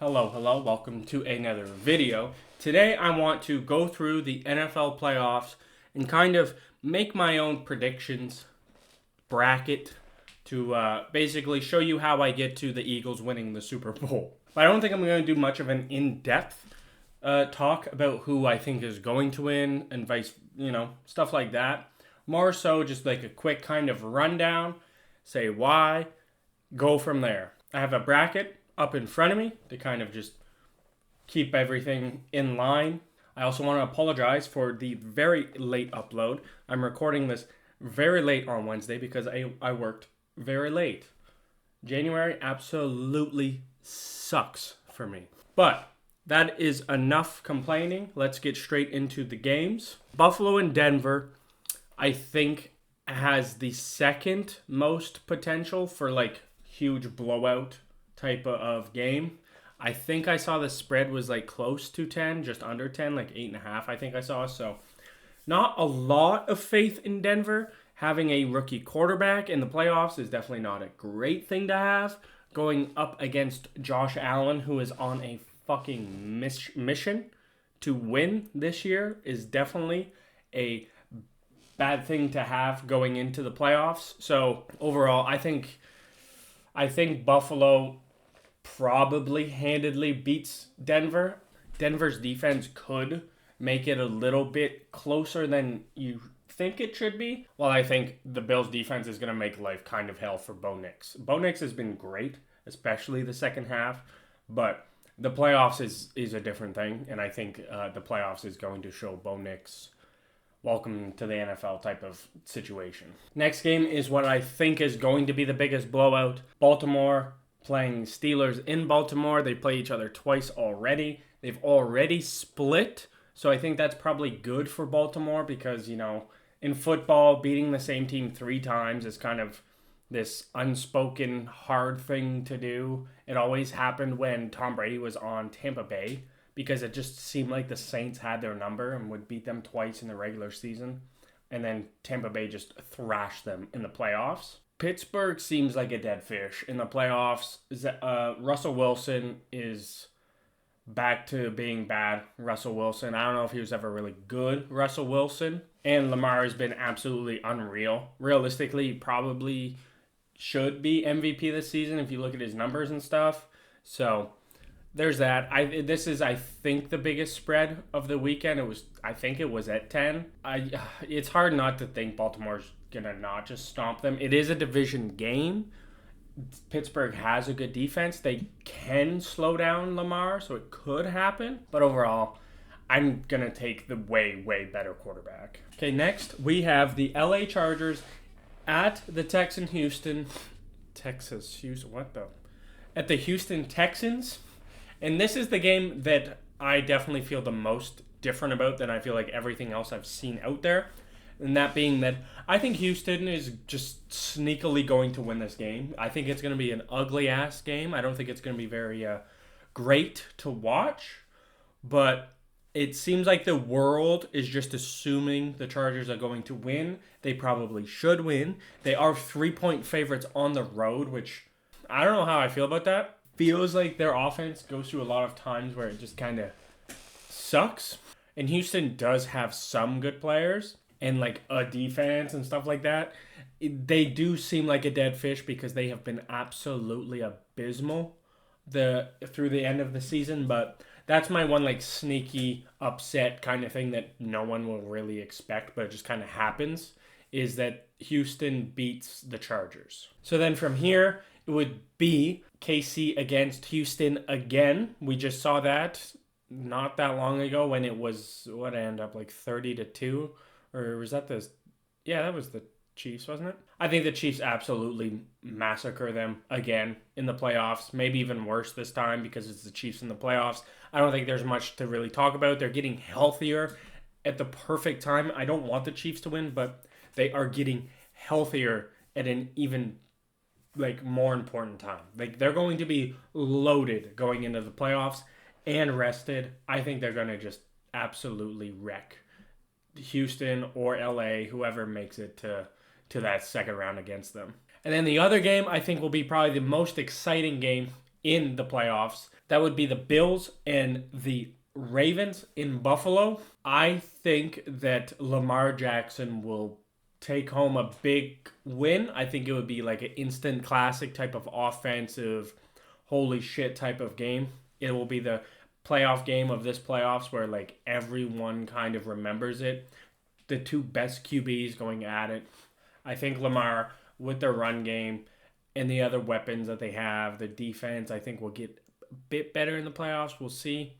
Hello, welcome to another video. Today I want to go through the NFL playoffs and kind of make my own predictions bracket to basically show you how I get to the Eagles winning the Super Bowl. But I don't think I'm going to do much of an in-depth talk about who I think is going to win and stuff like that. More so just like a quick kind of rundown, say why, go from there. I have a bracket up in front of me to kind of just keep everything in line. I also want to apologize for the very late upload. I'm recording this very late on Wednesday because I worked very late. January absolutely sucks for me. But that is enough complaining. Let's get straight into the games. Buffalo and Denver, I think, has the second most potential for like huge blowout type of game. I think I saw the spread was like close to 10, just under 10, like 8.5 I think I saw. So not a lot of faith in Denver. Having a rookie quarterback in the playoffs is definitely not a great thing to have. Going up against Josh Allen, who is on a fucking mission to win this year, is definitely a bad thing to have going into the playoffs. So overall, I think Buffalo probably handedly beats Denver. Denver's defense could make it a little bit closer than you think it should be. Well, I think the Bills' defense is going to make life kind of hell for Bo Nix. Bo Nix has been great, especially the second half, but the playoffs is a different thing, and I think the playoffs is going to show Bo Nix welcome to the NFL type of situation. Next game is what I think is going to be the biggest blowout. Baltimore playing Steelers in Baltimore. They play each other twice already. They've already split. So I think that's probably good for Baltimore because, in football, beating the same team 3 times is kind of this unspoken hard thing to do. It always happened when Tom Brady was on Tampa Bay because it just seemed like the Saints had their number and would beat them twice in the regular season. And then Tampa Bay just thrashed them in the playoffs. Pittsburgh seems like a dead fish in the playoffs. Russell Wilson is back to being bad. Russell Wilson. I don't know if he was ever really good. Russell Wilson. And Lamar has been absolutely unreal. Realistically, he probably should be MVP this season if you look at his numbers and stuff. So there's that. This is, I think, the biggest spread of the weekend. I think it was at 10. It's hard not to think Baltimore's gonna not just stomp them. It is a division game. Pittsburgh has a good defense. They can slow down Lamar, so it could happen. But overall, I'm gonna take the way better quarterback. Okay, next we have the LA Chargers at the At the Houston Texans. And this is the game that I definitely feel the most different about than I feel like everything else I've seen out there. And that being that I think Houston is just sneakily going to win this game. I think it's going to be an ugly-ass game. I don't think it's going to be very great to watch. But it seems like the world is just assuming the Chargers are going to win. They probably should win. They are 3-point favorites on the road, which I don't know how I feel about that. Feels like their offense goes through a lot of times where it just kind of sucks. And Houston does have some good players and like a defense and stuff like that. They do seem like a dead fish because they have been absolutely abysmal through the end of the season. But that's my one like sneaky upset kind of thing that no one will really expect, but it just kind of happens, is that Houston beats the Chargers. So then from here, it would be KC against Houston again. We just saw that not that long ago when it was, what ended up like 30-2, or was that that was the Chiefs, wasn't it? I think the Chiefs absolutely massacre them again in the playoffs, maybe even worse this time because it's the Chiefs in the playoffs. I don't think there's much to really talk about. They're getting healthier at the perfect time. I don't want the Chiefs to win, but they are getting healthier at an even more important time. Like, they're going to be loaded going into the playoffs and rested. I think they're going to just absolutely wreck Houston or LA, whoever makes it to that second round against them. And then the other game I think will be probably the most exciting game in the playoffs. That would be the Bills and the Ravens in Buffalo. I think that Lamar Jackson will take home a big win. I think it would be like an instant classic type of offensive, holy shit type of game. It will be the playoff game of this playoffs where like everyone kind of remembers it. The two best QBs going at it. I think Lamar with their run game and the other weapons that they have, the defense, I think will get a bit better in the playoffs. We'll see.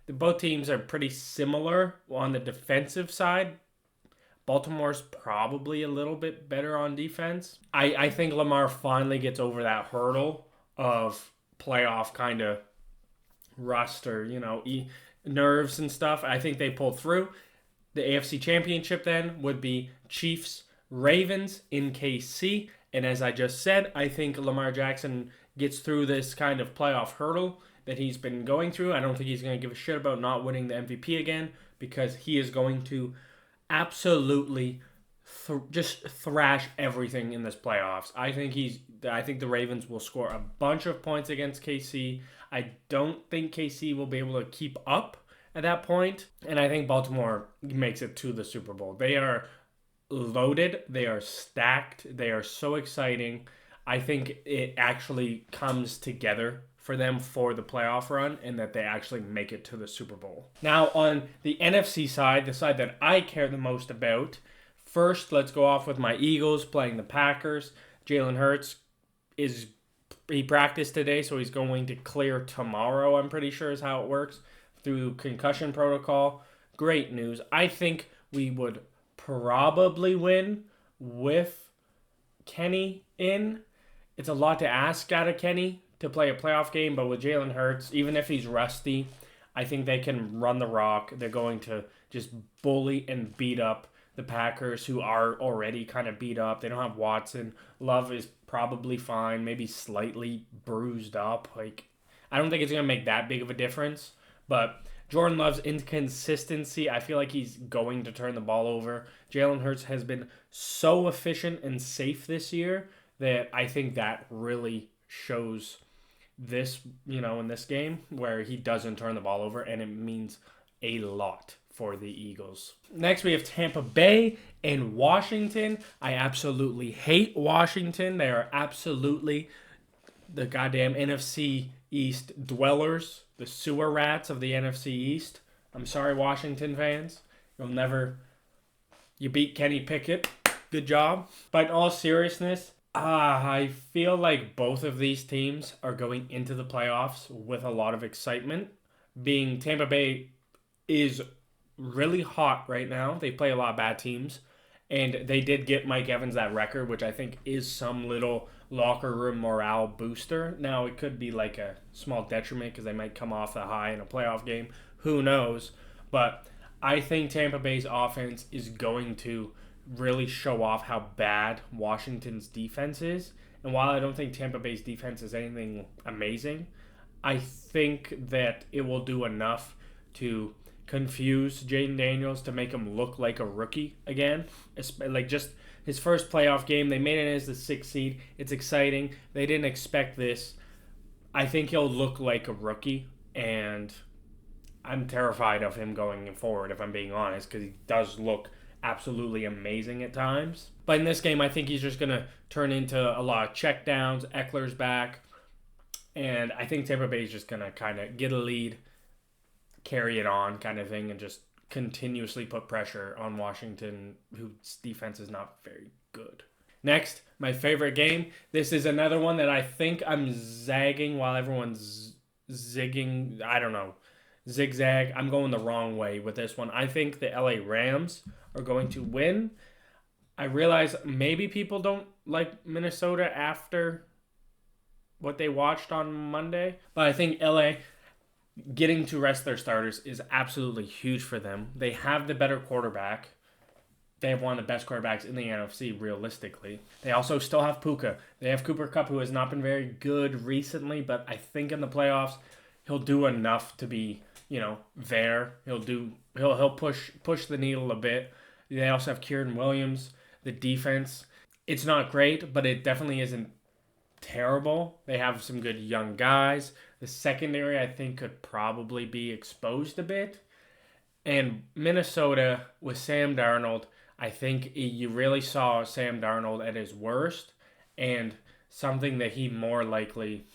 Both teams are pretty similar on the defensive side. Baltimore's probably a little bit better on defense. I think Lamar finally gets over that hurdle of playoff kind of rust or, nerves and stuff. I think they pull through. The AFC Championship then would be Chiefs, Ravens in KC. And as I just said, I think Lamar Jackson gets through this kind of playoff hurdle that he's been going through. I don't think he's going to give a shit about not winning the MVP again because he is going to absolutely just thrash everything in this playoffs. I think the Ravens will score a bunch of points against KC. I don't think KC will be able to keep up at that point, and I think Baltimore makes it to the Super Bowl. They are loaded, they are stacked, they are so exciting. I think it actually comes together for them for the playoff run and that they actually make it to the Super Bowl. Now, on the NFC side, the side that I care the most about, first, let's go off with my Eagles playing the Packers. Jalen Hurts he practiced today, so he's going to clear tomorrow, I'm pretty sure is how it works, through concussion protocol. Great news. I think we would probably win with Kenny in. It's a lot to ask out of Kenny to play a playoff game, but with Jalen Hurts, even if he's rusty, I think they can run the rock. They're going to just bully and beat up the Packers, who are already kind of beat up. They don't have Watson. Love is probably fine, maybe slightly bruised up. I don't think it's going to make that big of a difference, but Jordan Love's inconsistency, I feel like he's going to turn the ball over. Jalen Hurts has been so efficient and safe this year that I think that really shows this, in this game where he doesn't turn the ball over, and it means a lot for the Eagles. Next, we have Tampa Bay and Washington. I absolutely hate Washington. They are absolutely the goddamn NFC East dwellers, the sewer rats of the NFC East. I'm sorry, Washington fans. You beat Kenny Pickett. Good job. But in all seriousness, I feel like both of these teams are going into the playoffs with a lot of excitement. Being Tampa Bay is really hot right now. They play a lot of bad teams. And they did get Mike Evans that record, which I think is some little locker room morale booster. Now, it could be like a small detriment because they might come off the high in a playoff game. Who knows? But I think Tampa Bay's offense is going to really show off how bad Washington's defense is. And while I don't think Tampa Bay's defense is anything amazing, I think that it will do enough to confuse Jaden Daniels to make him look like a rookie again. Like just his first playoff game, they made it as the 6th seed. It's exciting. They didn't expect this. I think he'll look like a rookie, and I'm terrified of him going forward, if I'm being honest, because he does look absolutely amazing at times. But in this game, I think he's just going to turn into a lot of checkdowns. Eckler's back, and I think Tampa Bay is just going to kind of get a lead, carry it on kind of thing, and just continuously put pressure on Washington, whose defense is not very good. Next, my favorite game. This is another one that I think I'm zagging while everyone's zigging. I don't know. Zigzag. I'm going the wrong way with this one. I think the LA Rams are going to win. I realize maybe people don't like Minnesota after what they watched on Monday, but I think LA getting to rest their starters is absolutely huge for them. They have the better quarterback. They have one of the best quarterbacks in the NFC, realistically. They also still have Puka. They have Cooper Kupp, who has not been very good recently, but I think in the playoffs he'll do enough to be, there. He'll push the needle a bit. They also have Kieran Williams. The defense, it's not great, but it definitely isn't terrible. They have some good young guys. The secondary, I think, could probably be exposed a bit. And Minnesota with Sam Darnold, I think you really saw Sam Darnold at his worst, and something that he more likely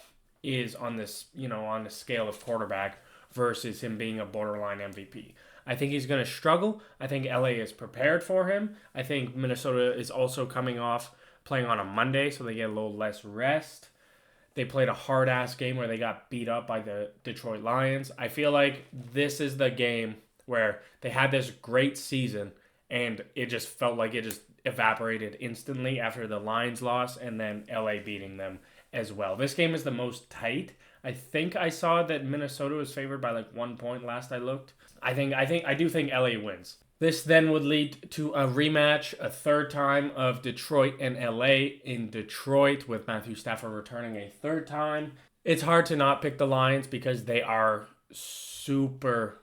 is on this, on the scale of quarterback versus him being a borderline MVP. I think he's going to struggle. I think LA is prepared for him. I think Minnesota is also coming off playing on a Monday, so they get a little less rest. They played a hard-ass game where they got beat up by the Detroit Lions. I feel like this is the game where they had this great season, and it just felt like it just evaporated instantly after the Lions loss and then LA beating them as well. This game is the most tight. I think I saw that Minnesota was favored by like 1 point last I looked. I do think LA wins. This then would lead to a rematch, a third time of Detroit and LA in Detroit with Matthew Stafford returning a third time. It's hard to not pick the Lions because they are super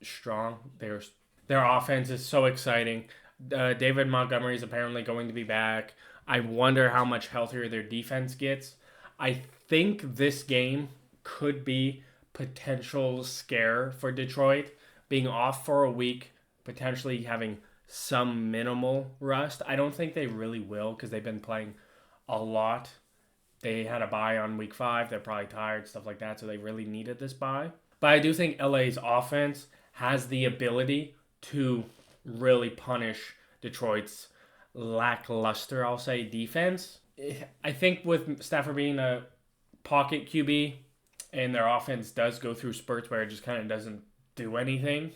strong. Their offense is so exciting. David Montgomery is apparently going to be back. I wonder how much healthier their defense gets. I think this game could be potential scare for Detroit. Being off for a week, potentially having some minimal rust. I don't think they really will because they've been playing a lot. They had a bye on week 5. They're probably tired, stuff like that, so they really needed this bye. But I do think LA's offense has the ability to really punish Detroit's lackluster, I'll say, defense. I think with Stafford being a pocket QB and their offense does go through spurts where it just kind of doesn't do anything,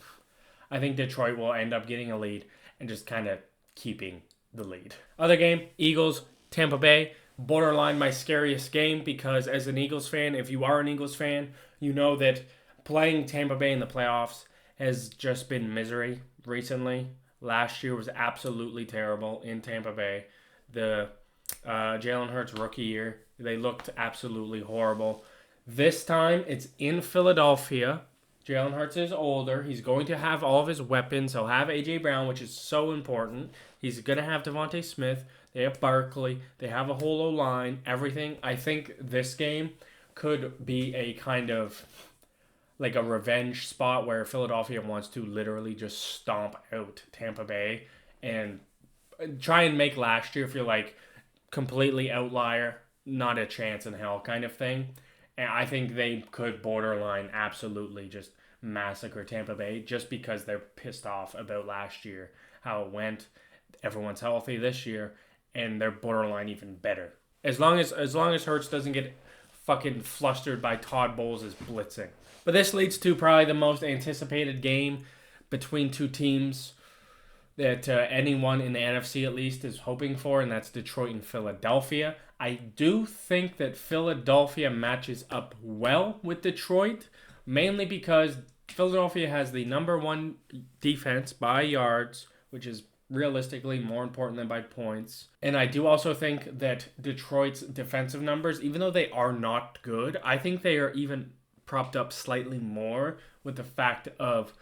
I think Detroit will end up getting a lead and just kind of keeping the lead. Other game, Eagles, Tampa Bay. Borderline my scariest game because as an Eagles fan, if you are an Eagles fan, you know that playing Tampa Bay in the playoffs has just been misery recently. Last year was absolutely terrible in Tampa Bay. The Jalen Hurts rookie year, they looked absolutely horrible. This time, it's in Philadelphia. Jalen Hurts is older. He's going to have all of his weapons. He'll have A.J. Brown, which is so important. He's going to have Devontae Smith. They have Barkley. They have a whole O-line, everything. I think this game could be a kind of like a revenge spot where Philadelphia wants to literally just stomp out Tampa Bay and try and make last year feel like completely outlier, not a chance in hell kind of thing. And I think they could borderline absolutely just massacre Tampa Bay just because they're pissed off about last year, how it went. Everyone's healthy this year, and they're borderline even better. As long as Hurts doesn't get fucking flustered by Todd Bowles' blitzing. But this leads to probably the most anticipated game between two teams that anyone in the NFC at least is hoping for, and that's Detroit and Philadelphia. I do think that Philadelphia matches up well with Detroit, mainly because Philadelphia has the number one defense by yards, which is realistically more important than by points. And I do also think that Detroit's defensive numbers, even though they are not good, I think they are even propped up slightly more with the fact of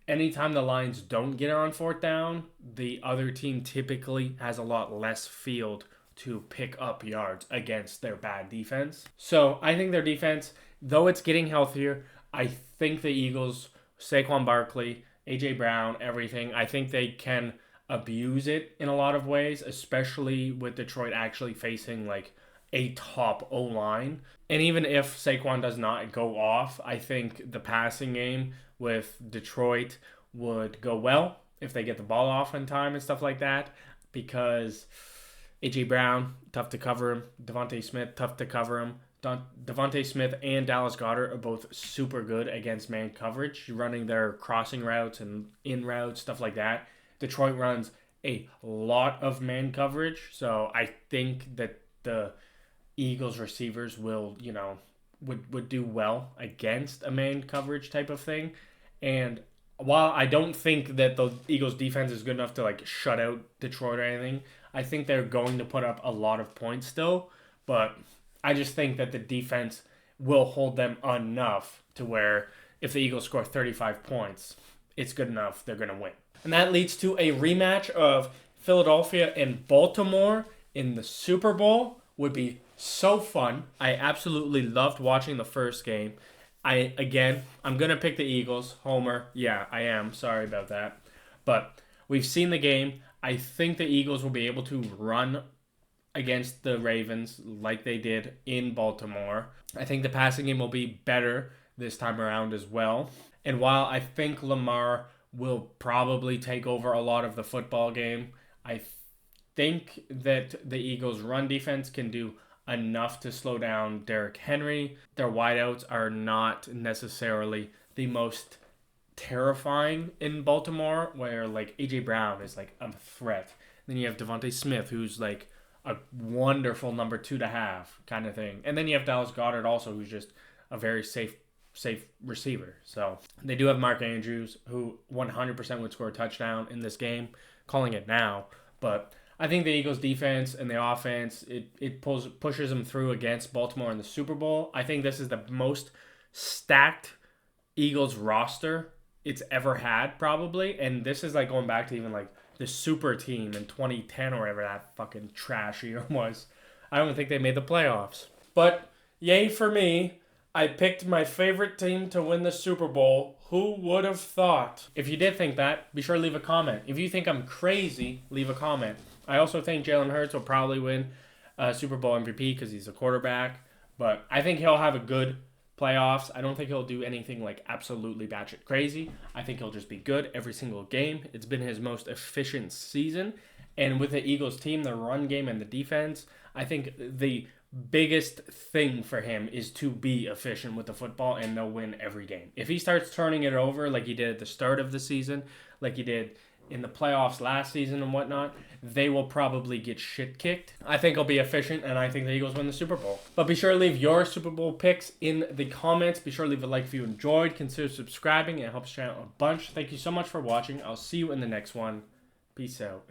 anytime the Lions don't get on fourth down, the other team typically has a lot less field to pick up yards against their bad defense. So I think their defense, though it's getting healthier, I think the Eagles, Saquon Barkley, A.J. Brown, everything, I think they can abuse it in a lot of ways, especially with Detroit actually facing like a top O-line. And even if Saquon does not go off, I think the passing game with Detroit would go well if they get the ball off in time and stuff like that, because A.J. Brown, tough to cover him. Devontae Smith, tough to cover him. Devontae Smith and Dallas Goedert are both super good against man coverage, running their crossing routes and in routes, stuff like that. Detroit runs a lot of man coverage, so I think that the Eagles receivers will, would do well against a man coverage type of thing. And while I don't think that the Eagles defense is good enough to like shut out Detroit or anything, I think they're going to put up a lot of points still, but I just think that the defense will hold them enough to where if the Eagles score 35 points, it's good enough, they're going to win. And that leads to a rematch of Philadelphia and Baltimore in the Super Bowl. Would be so fun. I absolutely loved watching the first game. I'm going to pick the Eagles. Homer. Yeah, I am. Sorry about that. But we've seen the game. I think the Eagles will be able to run against the Ravens like they did in Baltimore. I think the passing game will be better this time around as well. And while I think Lamar will probably take over a lot of the football game, I think that the Eagles' run defense can do enough to slow down Derrick Henry. Their wideouts are not necessarily the most terrifying in Baltimore, where like AJ Brown is like a threat. Then you have Devontae Smith, who's like a wonderful number 2 to have kind of thing. And then you have Dallas Goedert also, who's just a very safe receiver. So they do have Mark Andrews, who 100% would score a touchdown in this game, calling it now. But I think the Eagles defense and the offense, it pushes them through against Baltimore in the Super Bowl. I think this is the most stacked Eagles roster it's ever had, probably. And this is like going back to even like the super team in 2010 or whatever that fucking trash year was. I don't think they made the playoffs. But yay for me. I picked my favorite team to win the Super Bowl. Who would have thought? If you did think that, be sure to leave a comment. If you think I'm crazy, leave a comment. I also think Jalen Hurts will probably win Super Bowl MVP because he's a quarterback. But I think he'll have a good playoffs. I don't think he'll do anything like absolutely batshit crazy. I think he'll just be good every single game. It's been his most efficient season. And with the Eagles team, the run game and the defense, I think the biggest thing for him is to be efficient with the football, and they'll win every game. If he starts turning it over like he did at the start of the season, like he did in the playoffs last season and whatnot, they will probably get shit kicked. I think he'll be efficient, and I think the Eagles win the Super Bowl. But be sure to leave your Super Bowl picks in the comments. Be sure to leave a like if you enjoyed. Consider subscribing. It helps the channel a bunch. Thank you so much for watching. I'll see you in the next one. Peace out.